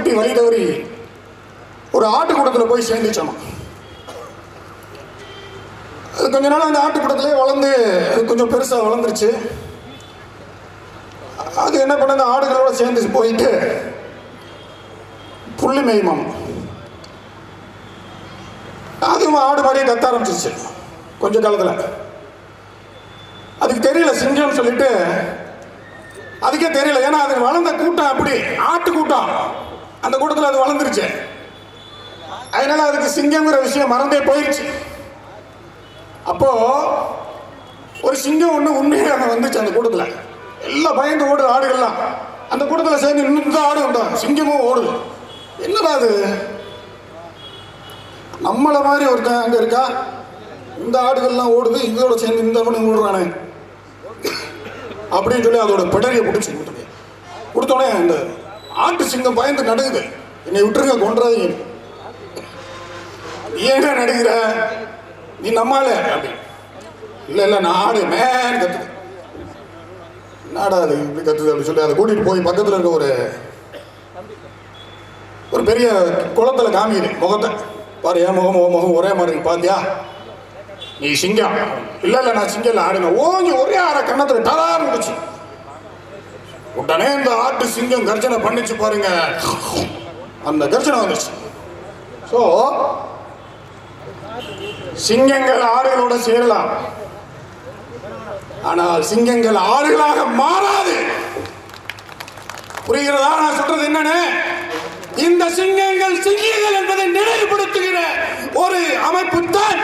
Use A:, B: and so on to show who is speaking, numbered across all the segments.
A: குட்டி வழி தவறி ஒரு ஆட்டுக்கூடத்தில் போய் சேர்ந்துச்சோம். அது கொஞ்ச நாள் அந்த ஆட்டுக்கூடத்திலே வளர்ந்து அது கொஞ்சம் பெருசாக வளர்ந்துருச்சு. அது என்ன பண்ண, அந்த ஆடுகளோட சேர்ந்து போயிட்டு புள்ளி மேய்மாம். அதுவும் ஆடு மாதிரியே கத்த ஆரம்பிச்சிருச்சு கொஞ்ச காலத்தில். அதுக்கு தெரியல சிங்கம்னு சொல்லிட்டு, அதுக்கே தெரியல. ஏன்னா அது வளர்ந்த கூட்டம் அப்படி ஆட்டு கூட்டம், அந்த கூட்டத்தில் அது வளர்ந்துருச்சு. அதனால அதுக்கு சிங்கம்ங்கிற விஷயம் மறந்தே போயிடுச்சு. அப்போ ஒரு சிங்கம் ஒன்று உண்மையாக வந்துச்சு அந்த கூட்டத்தில். எல்லாம் பயந்து ஓடுது ஆடுகள்லாம். அந்த கூட்டத்தில் சேர்ந்து இன்னும் ஆடு உண்டா, சிங்கமும் ஓடுது. என்னடா அது, நம்மளை மாதிரி ஒருத்தன் அங்கே இருக்கா, இந்த ஆடுகள்லாம் ஓடுது, இதோட சேர்ந்து இந்த மணி ஓடுறானே அப்படின்னு சொல்லி அதோட பிடரியை பிடிச்சி கொடுத்தோடனே அந்த ஆட்டு சிங்கம் பயந்து நடுங்குது. என்னை விட்டுருங்க, கொன்றாதீங்க. ஏன்னா நடுங்கிற, நீ நம்மால அப்படி இல்லை இல்லை நான் ஆடு மேன் கத்துது. நாடா அது இப்படி கத்துது அப்படின்னு சொல்லி அதை கூட்டிகிட்டு போய் பக்கத்தில் இருக்க ஒரு பெரிய குளத்தில் காமிக்குது முகத்தை. பாரு, என் முகம் ஓ முகம் ஒரே மாதிரி இருக்கு, பாத்தியா நீ சிங்கம். இல்லை இல்லை நான் சிங்கம் இல்லை ஆடுங்க. ஓங்கி ஒரே ஆற கண்ணத்தில் டரார் முடிச்சு. உடனே இந்த ஆட்டு சிங்கம் கர்ஜனை பண்ணிச்சு பாருங்க, அந்த கர்ஜனை வந்துச்சு. ஸோ சிங்கங்கள் ஆடுகளோட சேரலாம், ஆனால் சிங்கங்கள் ஆடுகளாக மாறாது. புரிகிறதா நான் சொல்றது என்னன்னு? இந்த சிங்கங்கள் சிங்கங்கள் என்பதை நினைவுபடுத்துகிற ஒரு அமைப்பு தான்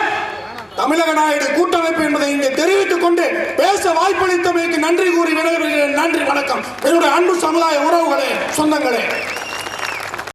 A: தமிழக நாயுடு கூட்டமைப்பு என்பதை இங்கே தெரிவித்துக் கொண்டு பேச வாய்ப்பளித்தமைக்கு நன்றி கூறி விடைபெறுகிறேன். நன்றி, வணக்கம். என்னுடைய அன்பு சமுதாய உறவுகளே, சொந்தங்களே.